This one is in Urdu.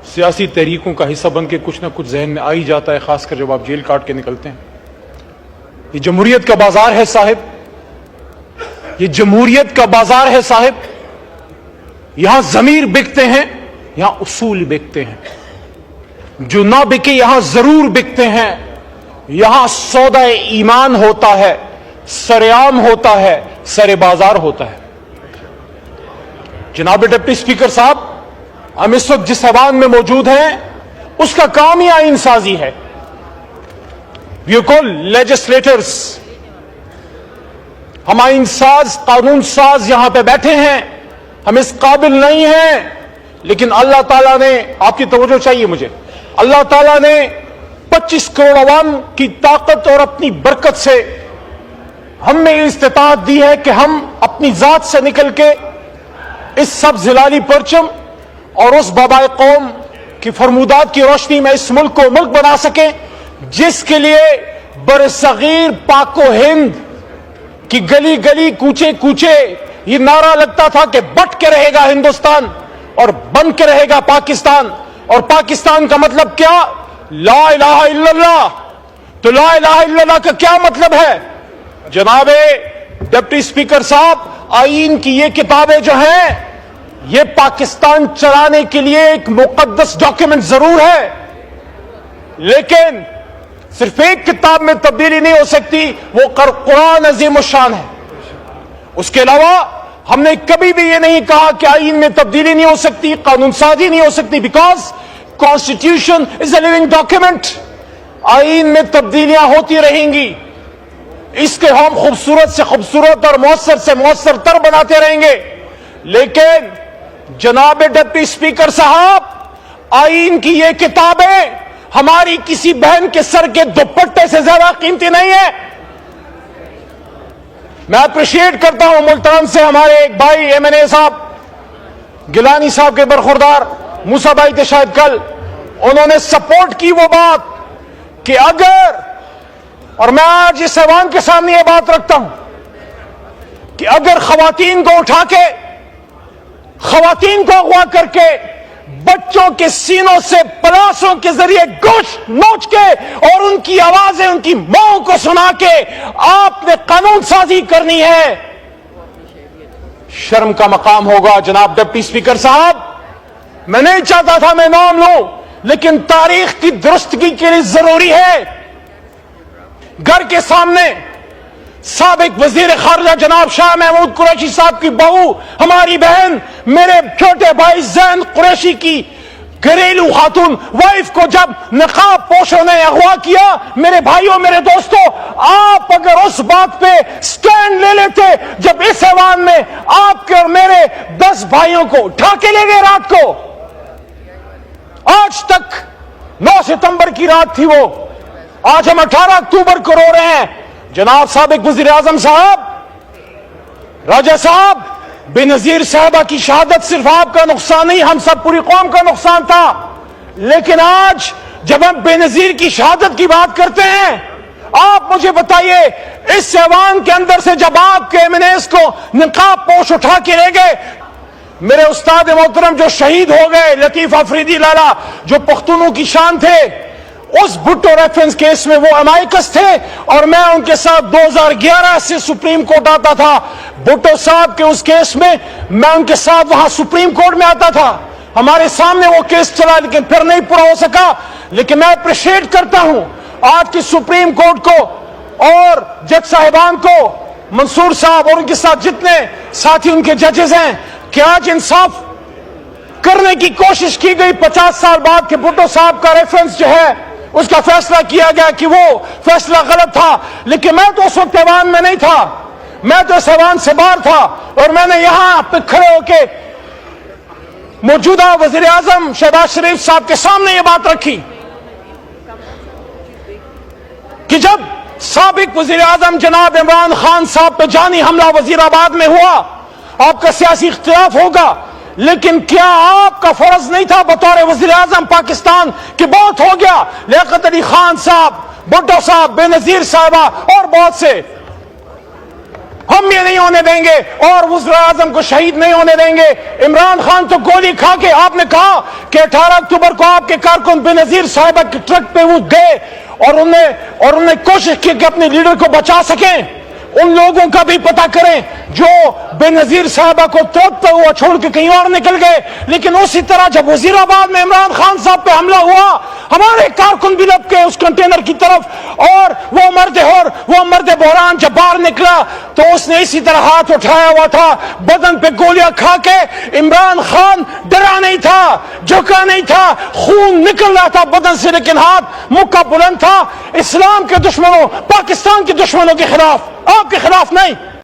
سیاسی تحریکوں کا حصہ بن کے کچھ نہ کچھ ذہن میں آ ہی جاتا ہے، خاص کر جب آپ جیل کاٹ کے نکلتے ہیں۔ یہ جمہوریت کا بازار ہے صاحب، یہ جمہوریت کا بازار ہے صاحب، یہاں ضمیر بکتے ہیں، یہاں اصول بکتے ہیں، جو نہ بکے یہاں ضرور بکتے ہیں۔ یہاں سودا ایمان ہوتا ہے، سرعام ہوتا ہے، سر بازار ہوتا ہے۔ جناب ڈپٹی اسپیکر صاحب، ہم اس وقت جس ایوان میں موجود ہیں اس کا کام ہی آئین سازی ہے۔ وی آر کالڈ لیجسلیٹرز، ہم آئین ساز، قانون ساز یہاں پہ بیٹھے ہیں، ہم اس قابل نہیں ہیں، لیکن اللہ تعالیٰ نے، آپ کی توجہ چاہیے مجھے، اللہ تعالیٰ نے 25 کروڑ عوام کی طاقت اور اپنی برکت سے ہم میں استطاعت دی ہے کہ ہم اپنی ذات سے نکل کے اس سبز ہلالی پرچم اور اس بابائے قوم کی فرمودات کی روشنی میں اس ملک کو ملک بنا سکیں، جس کے لیے برصغیر پاک و ہند کی گلی گلی کوچے کوچے یہ نعرہ لگتا تھا کہ بٹ کے رہے گا ہندوستان اور بن کے رہے گا پاکستان۔ اور پاکستان کا مطلب کیا؟ لا الہ الا اللہ۔ تو لا الہ الا اللہ کا کیا مطلب ہے؟ جناب ڈپٹی اسپیکر صاحب، آئین کی یہ کتابیں جو ہیں یہ پاکستان چلانے کے لیے ایک مقدس ڈاکیومنٹ ضرور ہے، لیکن صرف ایک کتاب میں تبدیلی نہیں ہو سکتی، وہ قرآن عظیم الشان ہے۔ اس کے علاوہ ہم نے کبھی بھی یہ نہیں کہا کہ آئین میں تبدیلی نہیں ہو سکتی، قانون سازی نہیں ہو سکتی، because constitution is a living document. آئین میں تبدیلیاں ہوتی رہیں گی، اس کے ہم خوبصورت سے خوبصورت اور مؤثر سے مؤثر تر بناتے رہیں گے، لیکن جناب ڈپٹی اسپیکر صاحب، آئین کی یہ کتابیں ہماری کسی بہن کے سر کے دوپٹے سے زیادہ قیمتی نہیں ہے۔ میں اپریشیٹ کرتا ہوں ملتان سے ہمارے ایک بھائی ایم این اے صاحب، گیلانی صاحب کے برخوردار موسیٰ بھائی تھے شاید کل، انہوں نے سپورٹ کی وہ بات کہ اگر، اور میں آج اس ایوان کے سامنے یہ بات رکھتا ہوں کہ اگر خواتین کو اٹھا کے، خواتین کو اغوا کر کے، بچوں کے سینوں سے پلاسوں کے ذریعے گوشت نوچ کے اور ان کی آوازیں ان کی ماں کو سنا کے آپ نے قانون سازی کرنی ہے، شرم کا مقام ہوگا۔ جناب ڈپٹی اسپیکر صاحب، میں نہیں چاہتا تھا میں نام لوں، لیکن تاریخ کی درستگی کے لیے ضروری ہے۔ گھر کے سامنے سابق وزیر خارجہ جناب شاہ محمود قریشی صاحب کی بہو، ہماری بہن، میرے چھوٹے بھائی زین قریشی کی گھریلو خاتون وائف کو جب نقاب پوشوں نے اغوا کیا، میرے بھائیوں، میرے دوستوں، آپ اگر اس بات پہ سٹینڈ لے لیتے جب اس ایوان میں آپ کے اور میرے 10 بھائیوں کو اٹھا کے لے گئے رات کو، آج تک 9 ستمبر کی رات تھی وہ، آج ہم 18 اکتوبر کو رو رہے ہیں۔ جناب سابق وزیر اعظم صاحب، راجہ صاحب، بے نظیر صاحبہ کی شہادت صرف آپ کا نقصان نہیں، ہم سب پوری قوم کا نقصان تھا، لیکن آج جب ہم بے نظیر کی شہادت کی بات کرتے ہیں، آپ مجھے بتائیے اس ایوان کے اندر سے جب آپ کے ایم این ایز کو نقاب پوش اٹھا کے لے گئے، میرے استاد محترم جو شہید ہو گئے، لطیف افریدی لالا، جو پختونوں کی شان تھے، اس بھٹو ریفرنس کیس میں وہ امائکس تھے، اور میں ان کے ساتھ 2011 سے سپریم کورٹ آتا تھا۔ بھٹو صاحب کے اس کیس میں میں ان کے ساتھ وہاں سپریم کورٹ میں آتا تھا، ہمارے سامنے وہ کیس چلا، لیکن پھر نہیں پورا ہو سکا۔ لیکن میں اپریشیٹ کرتا ہوں آج کی سپریم کورٹ کو اور جج صاحبان کو، منصور صاحب اور ان کے ساتھ جتنے ساتھی ان کے ججز ہیں، کہ آج انصاف کرنے کی کوشش کی گئی 50 سال بعد کہ بھٹو صاحب کا ریفرنس جو ہے اس کا فیصلہ کیا گیا کہ وہ فیصلہ غلط تھا، لیکن میں تو اس وقت ایوان میں نہیں تھا، میں تو اس ایوان سے باہر تھا، اور میں نے یہاں پہ کھڑے ہو کے موجودہ وزیر اعظم شہباز شریف صاحب کے سامنے یہ بات رکھی کہ جب سابق وزیر اعظم جناب عمران خان صاحب پہ جانی حملہ وزیر آباد میں ہوا، آپ کا سیاسی اختلاف ہوگا، لیکن کیا آپ کا فرض نہیں تھا بطور وزیر اعظم پاکستان کہ بہت ہو گیا، لیاقت علی خان صاحب، بھٹو صاحب، بے نظیر صاحبہ اور بہت سے، ہم یہ نہیں ہونے دیں گے اور وزیر اعظم کو شہید نہیں ہونے دیں گے۔ عمران خان تو گولی کھا کے، آپ نے کہا کہ 18 اکتوبر کو آپ کے کارکن بے نظیر صاحبہ کے ٹرک پہ وہ گئے اور انہوں نے کوشش کی کہ اپنے لیڈر کو بچا سکیں۔ ان لوگوں کا بھی پتہ کریں جو بے نظیر صاحبہ کو توڑتا ہوا چھوڑ کے کہیں اور نکل گئے۔ لیکن اسی طرح جب وزیر آباد میں عمران خان صاحب پہ حملہ ہوا، ہمارے کارکن بھی لپ کے اس کنٹینر کی طرف، اور وہ مرد بحران جب باہر نکلا تو اس نے اسی طرح ہاتھ اٹھایا ہوا تھا، بدن پہ گولیاں کھا کے۔ عمران خان ڈرا نہیں تھا، جھکا نہیں تھا، خون نکل رہا تھا بدن سے، لیکن ہاتھ مکہ بلند تھا اسلام کے دشمنوں، پاکستان کے دشمنوں کے خلاف، آپ کے خلاف نہیں۔